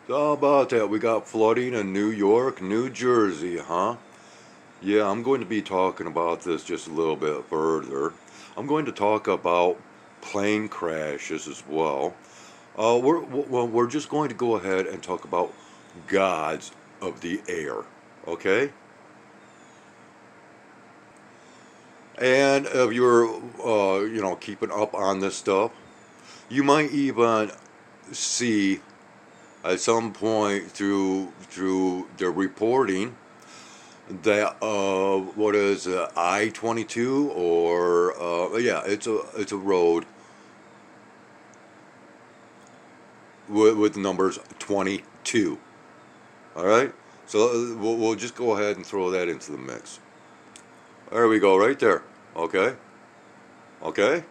How about that? We got flooding in New York, New Jersey, huh? Yeah, I'm going to be talking about this just a little bit further. I'm going to talk about plane crashes as well. We're just going to go ahead and talk about gods of the air, okay? And if you're, keeping up on this stuff, you might even see at some point through the reporting that what is I-22 or yeah, it's a road with numbers 22. All right, so we'll just go ahead and throw that into the mix. There we go, right there. Okay, okay.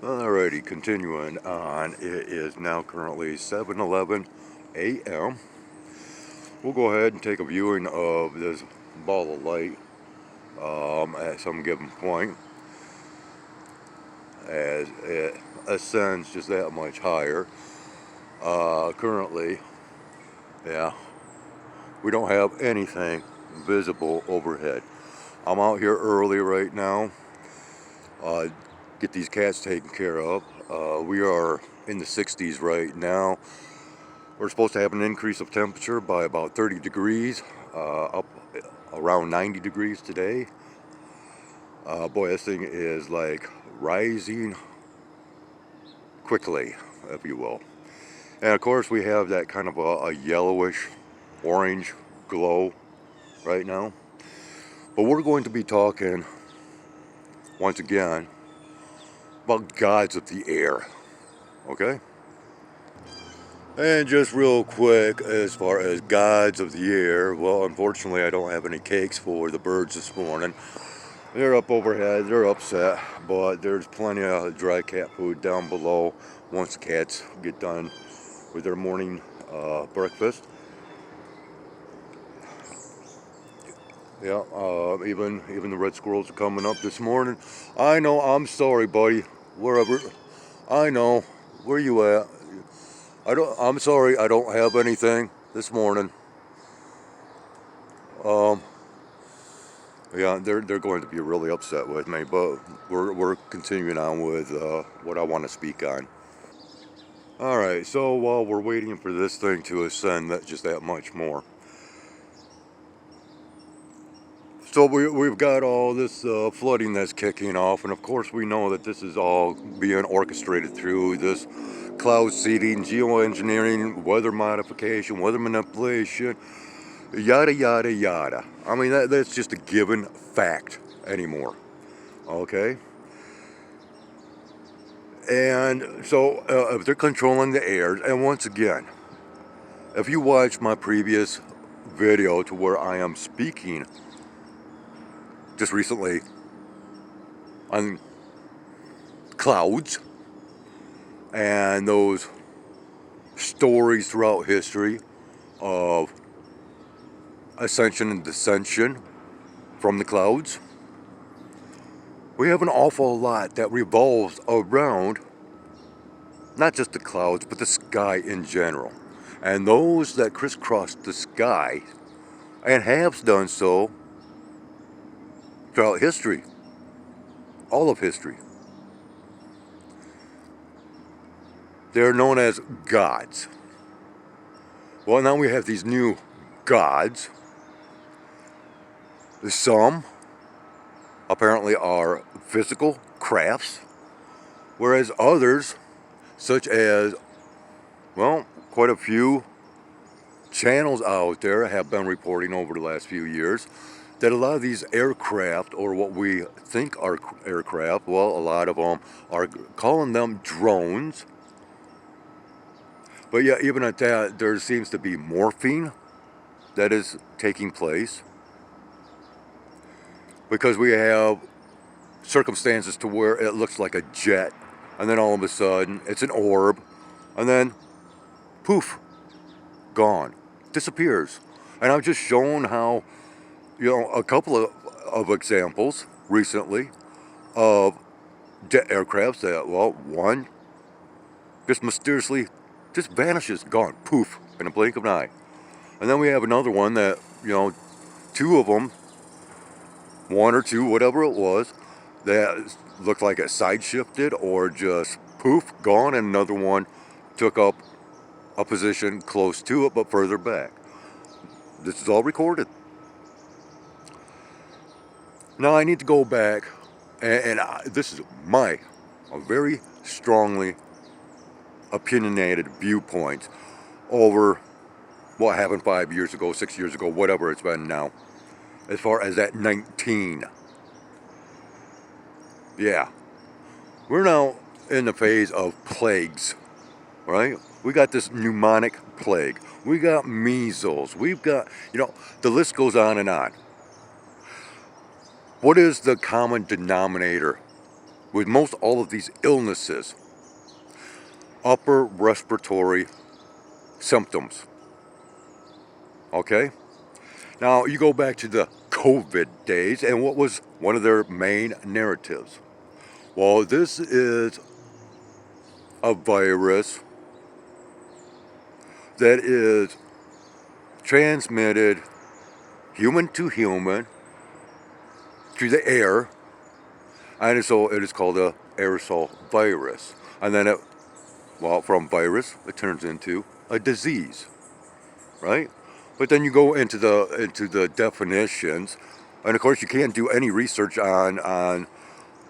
Alrighty, continuing on. It is now currently 7:11 a.m. We'll go ahead and take a viewing of this ball of light at some given point as it ascends just that much higher. Currently, yeah, we don't have anything visible overhead. I'm out here early right now. Get these cats taken care of. We are in the 60s right now. We're supposed to have an increase of temperature by about 30 degrees, up around 90 degrees today. Boy, this thing is like rising quickly, if you will. And of course, we have that kind of a yellowish orange glow right now. But we're going to be talking once again about gods of the air, okay? And just real quick, as far as gods of the air, well, unfortunately, I don't have any cakes for the birds this morning. They're up overhead, they're upset, but there's plenty of dry cat food down below once the cats get done with their morning breakfast. Yeah, even the red squirrels are coming up this morning. I know, I'm sorry, buddy. Wherever, I know. Where you at? I'm sorry, I don't have anything this morning. Um, yeah, they're going to be really upset with me, but we're continuing on with what I want to speak on. All right, so while we're waiting for this thing to ascend, that just that much more. So we've got all this flooding that's kicking off, and of course we know that this is all being orchestrated through this cloud seeding, geoengineering, weather modification, weather manipulation, yada yada yada. I mean that's just a given fact anymore. Okay, and so if they're controlling the air, and once again, if you watch my previous video to where I am speaking just recently on clouds and those stories throughout history of ascension and descension from the clouds, we have an awful lot that revolves around not just the clouds, but the sky in general. And those that crisscross the sky and have done so throughout history, all of history, they're known as gods. Well, now we have these new gods. Some apparently are physical crafts, whereas others, such as, well, quite a few channels out there have been reporting over the last few years that a lot of these aircraft, or what we think are aircraft, well, a lot of them are calling them drones. But yeah, even at that, there seems to be morphing that is taking place because we have circumstances to where it looks like a jet, and then all of a sudden it's an orb, and then poof, gone, disappears. And I've just shown how, a couple of examples recently of jet aircrafts that, well, one just mysteriously just vanishes, gone, poof, in a blink of an eye. And then we have another one that, two of them, one or two, whatever it was, that looked like it side shifted or just poof, gone, and another one took up a position close to it but further back. This is all recorded. Now I need to go back, and this is a very strongly opinionated viewpoint over what happened 5 years ago, 6 years ago, whatever it's been now, as far as that 19. Yeah, we're now in the phase of plagues, right? We got this pneumonic plague. We got measles. We've got, the list goes on and on. What is the common denominator with most all of these illnesses? Upper respiratory symptoms. Okay? Now, you go back to the COVID days, and what was one of their main narratives? Well, this is a virus that is transmitted human to human through the air, and so it is called a aerosol virus. And then from virus, it turns into a disease, right? But then you go into the definitions, and of course you can't do any research on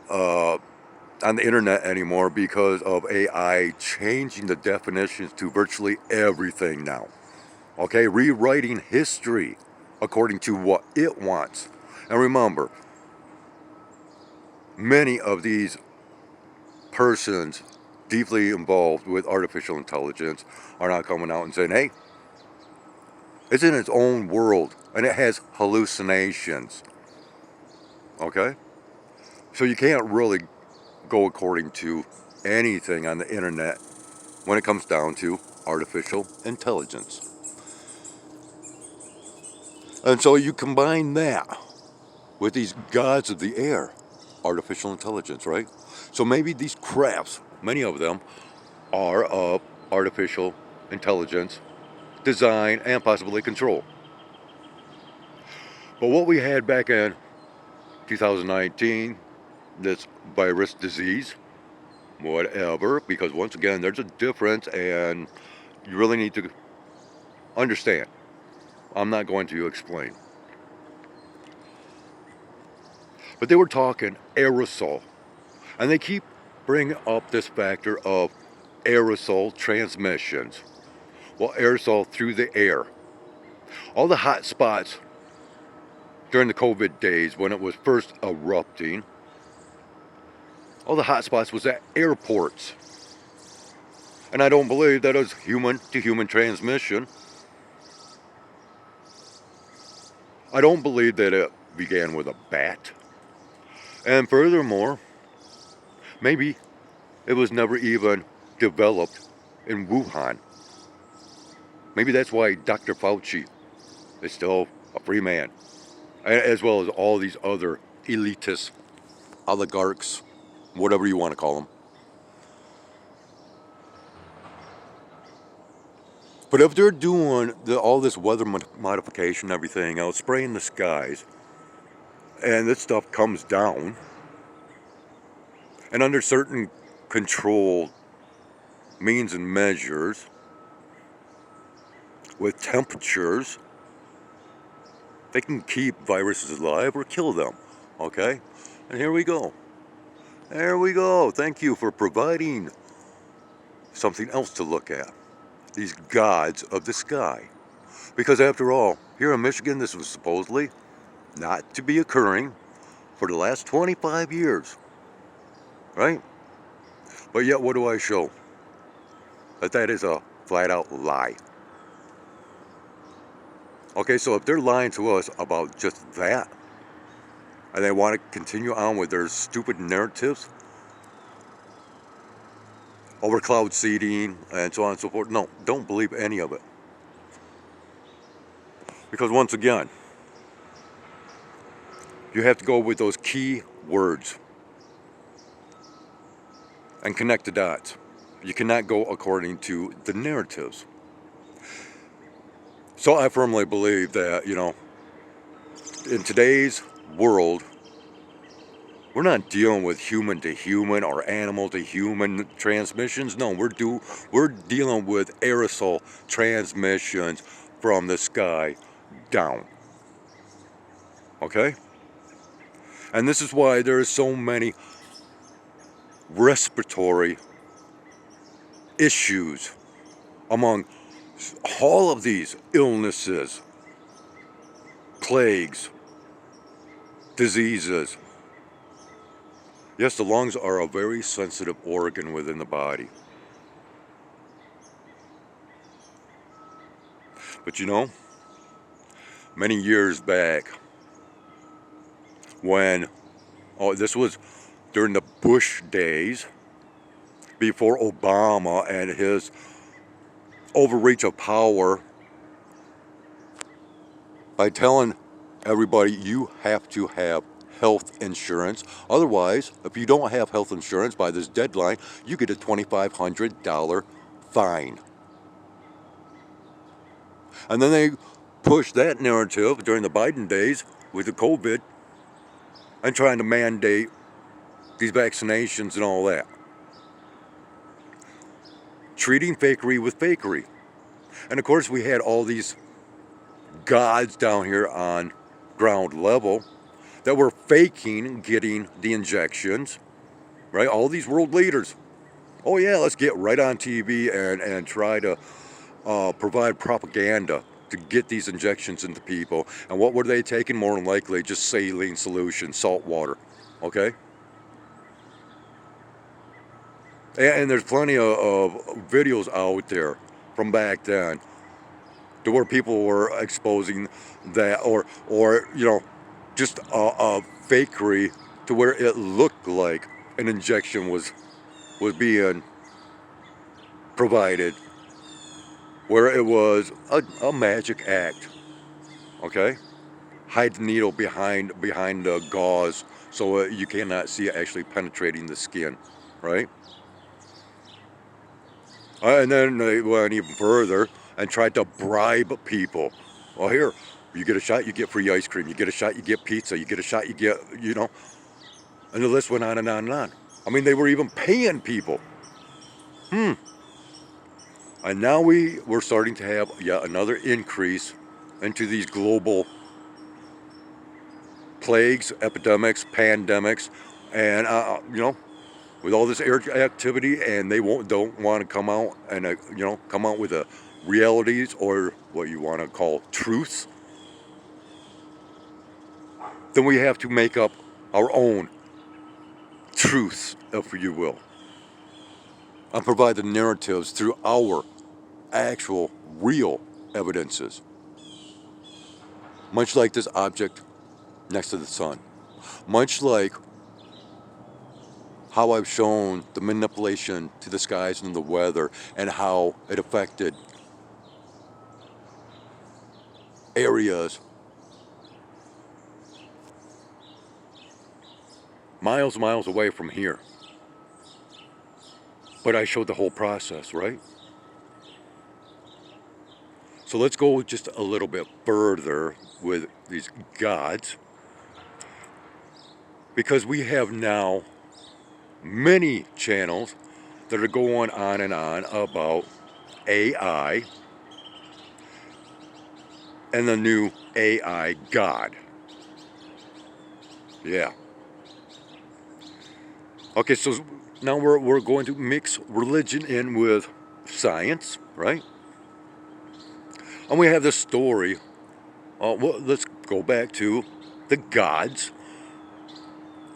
the internet anymore because of AI changing the definitions to virtually everything now. Okay, rewriting history according to what it wants. And remember, many of these persons deeply involved with artificial intelligence are now coming out and saying, hey, it's in its own world and it has hallucinations. Okay? So you can't really go according to anything on the internet when it comes down to artificial intelligence. And so you combine that with these gods of the air, artificial intelligence, right? So maybe these crafts, many of them, are of artificial intelligence, design, and possibly control. But what we had back in 2019, this virus disease, whatever, because once again, there's a difference and you really need to understand. I'm not going to explain. But they were talking aerosol. And they keep bringing up this factor of aerosol transmissions. Well, aerosol through the air. All the hot spots during the COVID days when it was first erupting, all the hot spots was at airports. And I don't believe that it was human to human transmission. I don't believe that it began with a bat. And furthermore, maybe it was never even developed in Wuhan. Maybe that's why Dr. Fauci is still a free man, as well as all these other elitists, oligarchs, whatever you want to call them. But if they're doing all this weather modification and everything else, spraying the skies, and this stuff comes down, and under certain controlled means and measures, with temperatures, they can keep viruses alive or kill them, okay? And here we go. There we go. Thank you for providing something else to look at. These gods of the sky. Because after all, here in Michigan, this was supposedly not to be occurring for the last 25 years. Right? But yet, what do I show? That is a flat out lie. Okay, so if they're lying to us about just that, and they want to continue on with their stupid narratives over cloud seeding and so on and so forth, no, don't believe any of it. Because once again, you have to go with those key words and connect the dots. You cannot go according to the narratives. So I firmly believe that, in today's world, we're not dealing with human to human or animal to human transmissions. No, we're dealing with aerosol transmissions from the sky down. Okay? And this is why there are so many respiratory issues among all of these illnesses, plagues, diseases. Yes, the lungs are a very sensitive organ within the body. But many years back, when, this was during the Bush days, before Obama and his overreach of power by telling everybody you have to have health insurance. Otherwise, if you don't have health insurance by this deadline, you get a $2,500 fine. And then they pushed that narrative during the Biden days with the COVID and trying to mandate these vaccinations and all that. Treating fakery with fakery. And of course, we had all these gods down here on ground level that were faking getting the injections, right? All these world leaders. Oh yeah, let's get right on TV and try to provide propaganda to get these injections into people. And what were they taking? More than likely just saline solution, salt water, okay? And there's plenty of videos out there from back then to where people were exposing that, or just a fakery to where it looked like an injection was being provided, where it was a magic act, okay? Hide the needle behind the gauze so you cannot see it actually penetrating the skin, right? And then they went even further and tried to bribe people. Well, here, you get a shot, you get free ice cream. You get a shot, you get pizza. You get a shot, you get, and the list went on and on and on. I mean, they were even paying people. And now we're starting to have yet another increase into these global plagues, epidemics, pandemics, and with all this air activity, and they don't want to come out and come out with the realities or what you want to call truths. Then we have to make up our own truths, if you will, and provide the narratives through our actual real evidences. Much like this object next to the sun. Much like how I've shown the manipulation to the skies and the weather and how it affected areas miles away from here. But I showed the whole process, right? So let's go just a little bit further with these gods, because we have now many channels that are going on and on about AI and the new AI God. Yeah. Okay, so now we're going to mix religion in with science, right? And we have this story. Well, let's go back to the gods.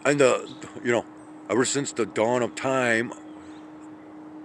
And ever since the dawn of time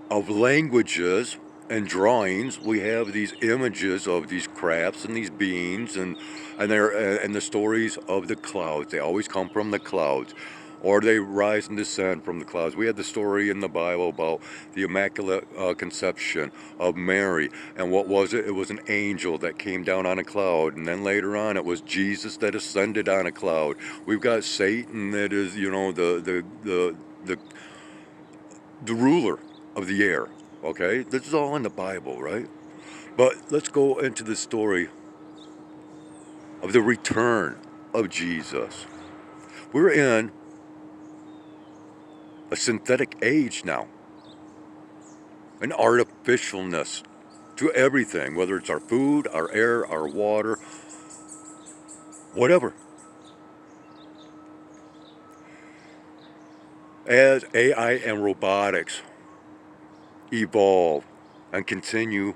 of languages and drawings, we have these images of these crafts and these beings and the stories of the clouds. They always come from the clouds, or they rise and descend from the clouds. We had the story in the Bible about the Immaculate Conception of Mary, and what was it? It was an angel that came down on a cloud, and then later on it was Jesus that ascended on a cloud. We've got Satan that is, the ruler of the air. Okay, this is all in the Bible, right? But let's go into the story of the return of Jesus. We're in a synthetic age now, an artificialness to everything, whether it's our food, our air, our water, whatever. As AI and robotics evolve and continue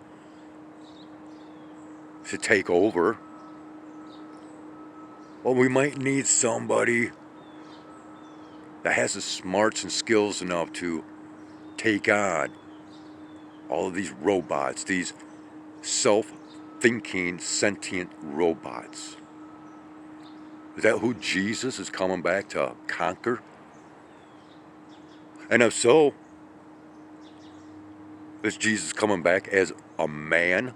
to take over, well, we might need somebody that has the smarts and skills enough to take on all of these robots, these self-thinking, sentient robots. Is that who Jesus is coming back to conquer? And if so, is Jesus coming back as a man?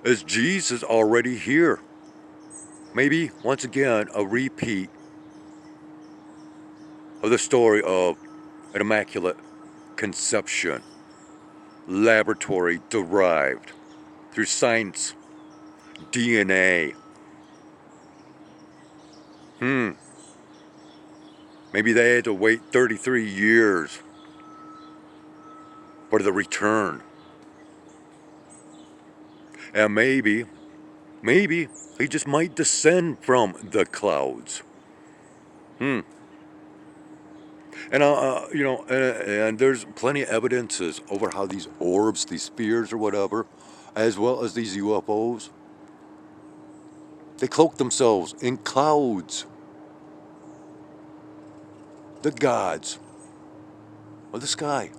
Is Jesus already here? Maybe, once again, a repeat of the story of an immaculate conception, laboratory derived through science, DNA. Maybe they had to wait 33 years for the return. And maybe he just might descend from the clouds. And and there's plenty of evidences over how these orbs, these spheres or whatever, as well as these UFOs, they cloak themselves in clouds. The gods of the sky.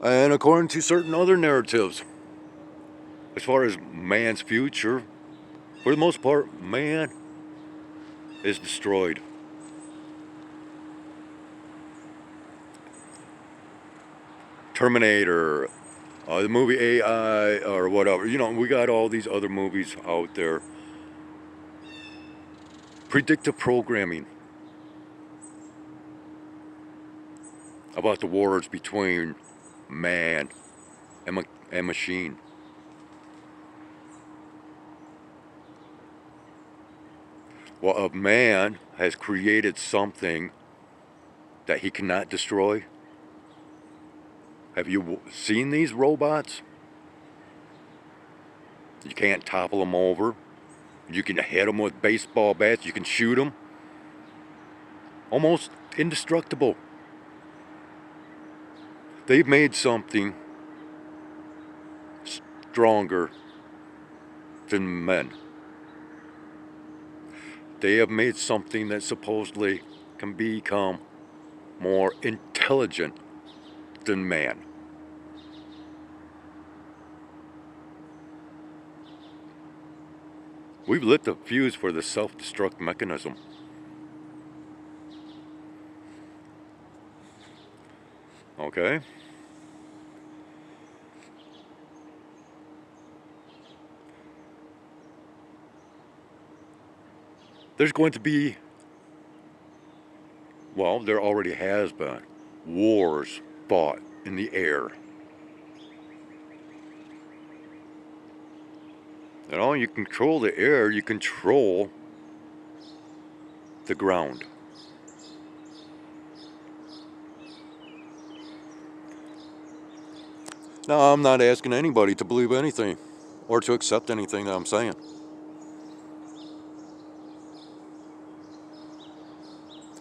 And according to certain other narratives, as far as man's future, for the most part, man is destroyed. Terminator, the movie AI, or whatever. We got all these other movies out there. Predictive programming about the wars between man and machine. Well, if man has created something that he cannot destroy, have you seen these robots? You can't topple them over. You can hit them with baseball bats. You can shoot them. Almost indestructible. They've made something stronger than men. They have made something that supposedly can become more intelligent than man. We've lit the fuse for the self-destruct mechanism. Okay? There's going to be, well, there already has been, wars fought in the air. You control the air, you control the ground. Now, I'm not asking anybody to believe anything or to accept anything that I'm saying.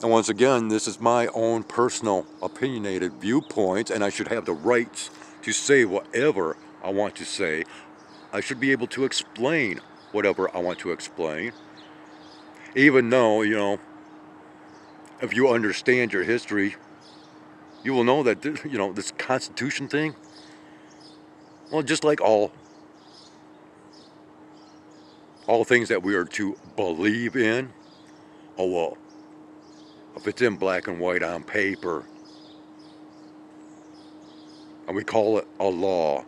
And once again, this is my own personal opinionated viewpoint, and I should have the rights to say whatever I want to say. I should be able to explain whatever I want to explain. Even though, if you understand your history, you will know that, this Constitution thing, well, just like all things that we are to believe in, oh well, if it's in black and white on paper, and we call it a law,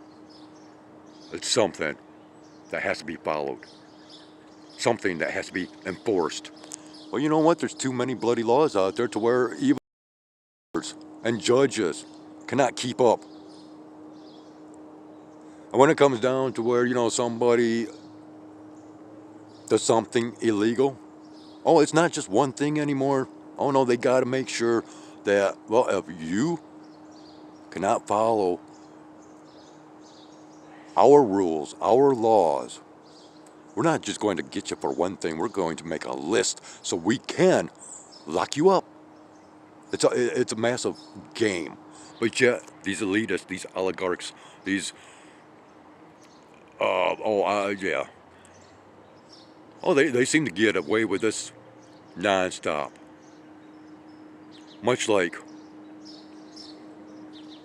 It's something that has to be followed. Something that has to be enforced. Well, you know what? There's too many bloody laws out there to where even and judges cannot keep up. And when it comes down to where, somebody does something illegal, oh, it's not just one thing anymore. Oh no, they got to make sure that, well, if you cannot follow our rules, our laws, we're not just going to get you for one thing. We're going to make a list so we can lock you up. It's a massive game. But yet, these elitists, these oligarchs, these, yeah. Oh, they seem to get away with this nonstop. Much like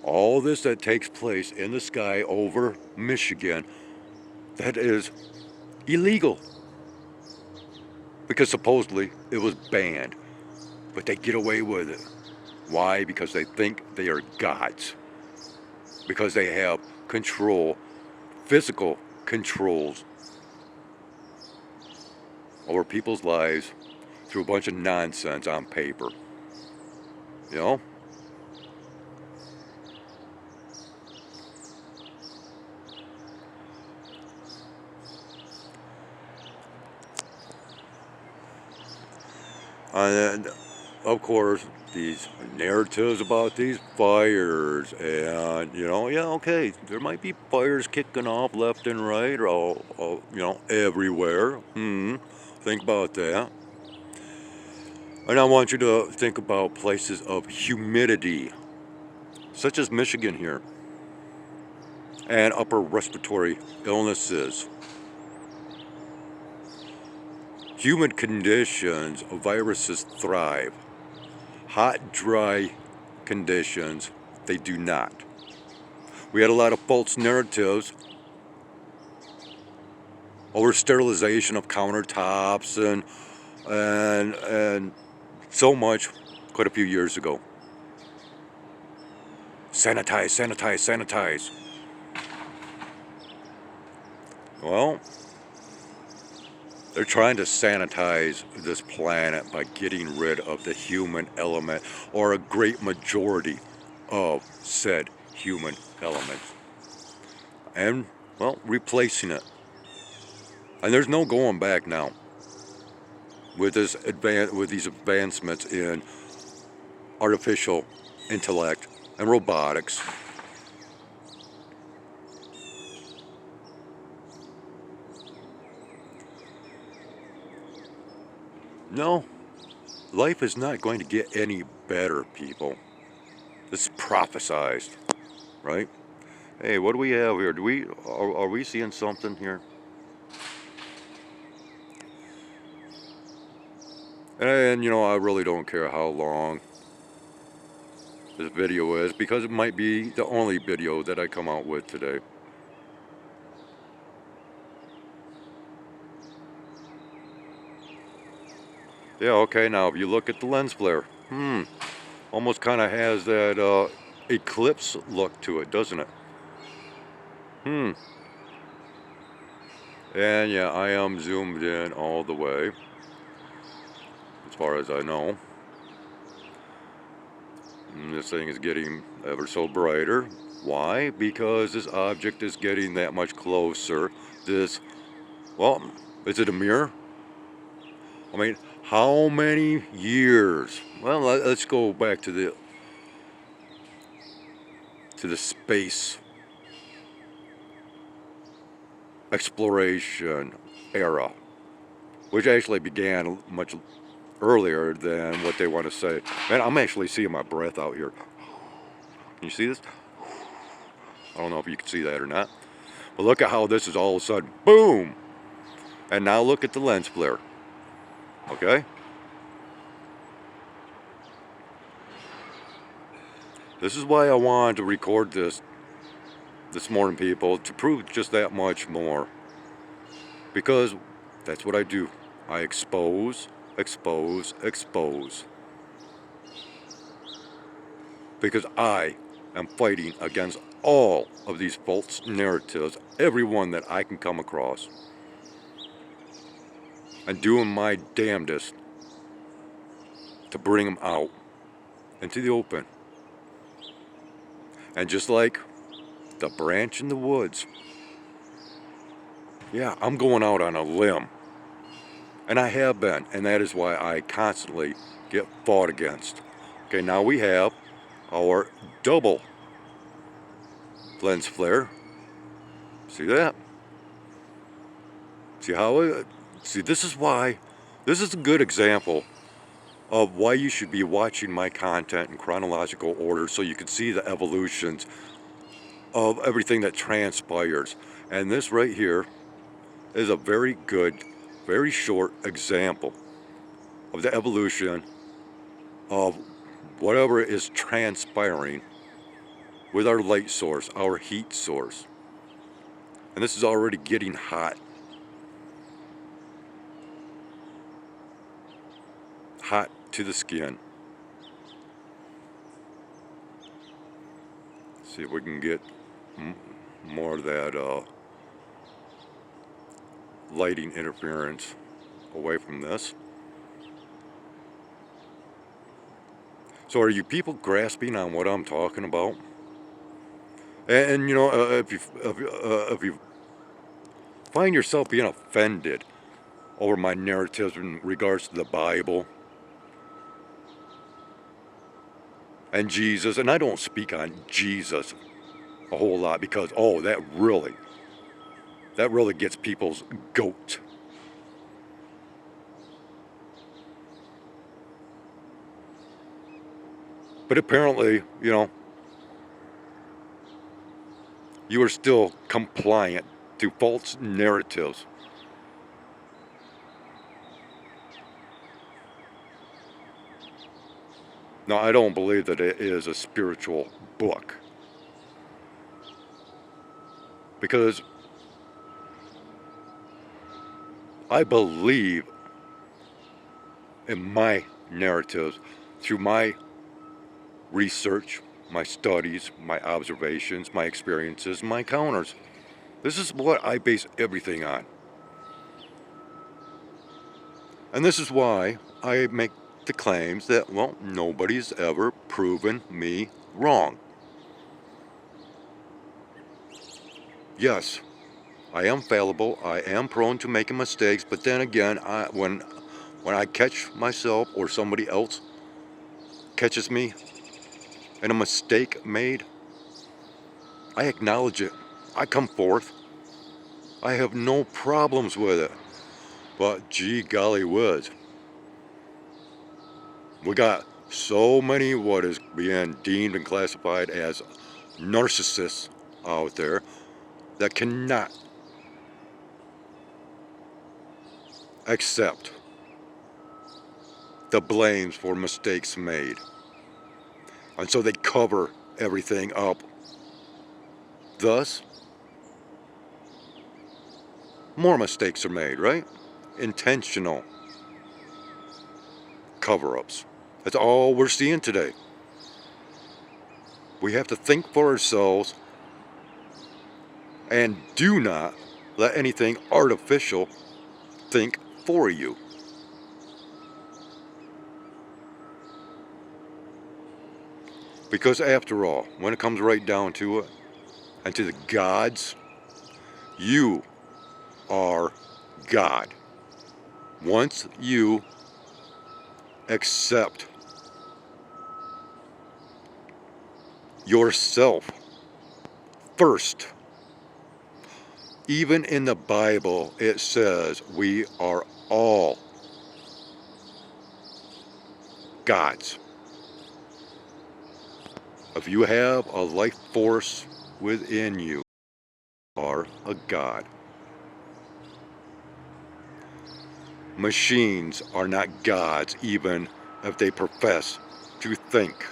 all this that takes place in the sky over Michigan, that is illegal. Because supposedly it was banned. But they get away with it. Why? Because they think they are gods. Because they have control, physical controls over people's lives through a bunch of nonsense on paper. You know? And then, of course, these narratives about these fires, and yeah, okay, there might be fires kicking off left and right, or everywhere. Think about that. And I want you to think about places of humidity, such as Michigan here, and upper respiratory illnesses. Humid conditions, viruses thrive. Hot, dry conditions, they do not. We had a lot of false narratives over sterilization of countertops and so much quite a few years ago. Sanitize, sanitize, sanitize. Well, they're trying to sanitize this planet by getting rid of the human element, or a great majority of said human element, and, well, replacing it. And there's no going back now with these advancements in artificial intellect and robotics. No, life is not going to get any better, people. This is prophesized, right? Hey, what do we have here? Are we seeing something here? And I really don't care how long this video is, because it might be the only video that I come out with today. Yeah, okay, now if you look at the lens flare, almost kind of has that eclipse look to it, doesn't it? And yeah, I am zoomed in all the way, as far as I know. And this thing is getting ever so brighter. Why? Because this object is getting that much closer. Well, is it a mirror? I mean, how many years? Well, let's go back to the space exploration era, which actually began much earlier than what they want to say. Man, I'm actually seeing my breath out here. Can you see this? I don't know if you can see that or not. But look at how this is all of a sudden, boom! And now look at the lens flare. Okay? This is why I wanted to record this morning, people, to prove just that much more. Because that's what I do. I expose, expose, expose. Because I am fighting against all of these false narratives, every one that I can come across, and doing my damnedest to bring them out into the open. And just like the branch in the woods, yeah, I'm going out on a limb. And I have been, and that is why I constantly get fought against. Okay, now we have our double lens flare. See that? See how it, see, this is why, this is a good example of why you should be watching my content in chronological order, so you can see the evolutions of everything that transpires. And this right here is a very good, very short example of the evolution of whatever is transpiring with our light source, our heat source. And this is already getting hot. Hot to the skin. See if we can get more of that lighting interference away from this. So are you people grasping on what I'm talking about? And you know, if you find yourself being offended over my narratives in regards to the Bible and Jesus, and I don't speak on Jesus a whole lot because, oh, that really gets people's goat. But apparently, you know, you are still compliant to false narratives. Now, I don't believe that it is a spiritual book, because I believe in my narratives through my research, my studies, my observations, my experiences, my encounters. This is what I base everything on. And this is why I make the claims that, well, nobody's ever proven me wrong. Yes, I am fallible, I am prone to making mistakes, but then again, when I catch myself or somebody else catches me and a mistake made, I acknowledge it. I come forth. I have no problems with it. But gee golly whiz, we got so many what is being deemed and classified as narcissists out there that cannot accept the blames for mistakes made. And so they cover everything up. Thus, more mistakes are made, right? Intentional cover-ups. That's all we're seeing today. We have to think for ourselves and do not let anything artificial think for you. Because after all, when it comes right down to it, and to the gods, you are God. Once you accept yourself first, even in the Bible it says we are all gods. If you have a life force within you, you are a god. Machines are not gods, even if they profess to think.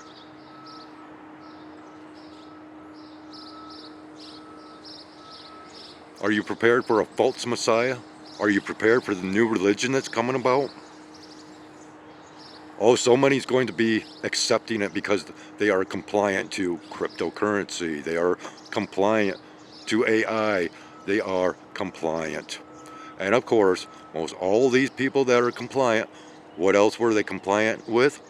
Are you prepared for a false Messiah? Are you prepared for the new religion that's coming about? Oh, so many's going to be accepting it because they are compliant to cryptocurrency. They are compliant to AI. They are compliant. And of course, most all these people that are compliant, what else were they compliant with?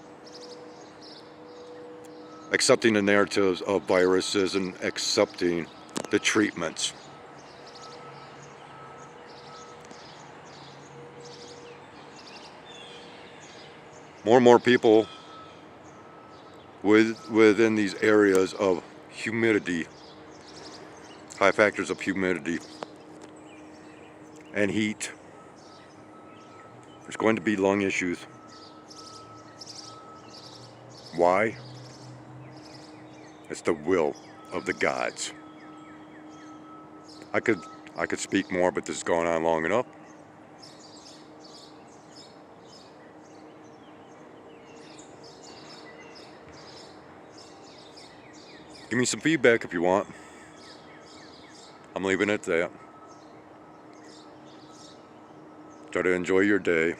Accepting the narratives of viruses and accepting the treatments. More and more people within these areas of humidity, high factors of humidity and heat. There's going to be lung issues. Why? It's the will of the gods. I could speak more, but this is going on long enough. Give me some feedback if you want. I'm leaving it at that. Try to enjoy your day.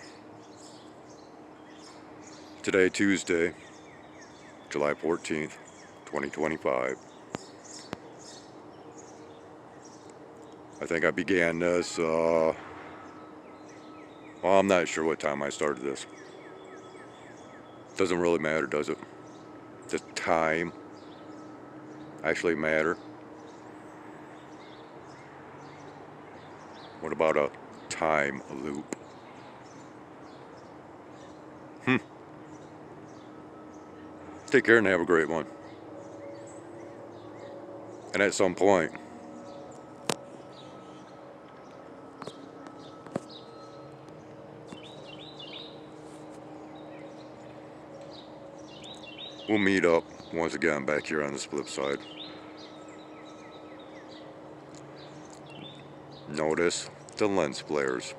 Today, Tuesday, July 14th, 2025. I think I began this, well, I'm not sure what time I started this. Doesn't really matter, does it? Does time actually matter? What about a time loop? Take care and have a great one. And at some point, we'll meet up once again back here on this flip side. Notice the lens flares.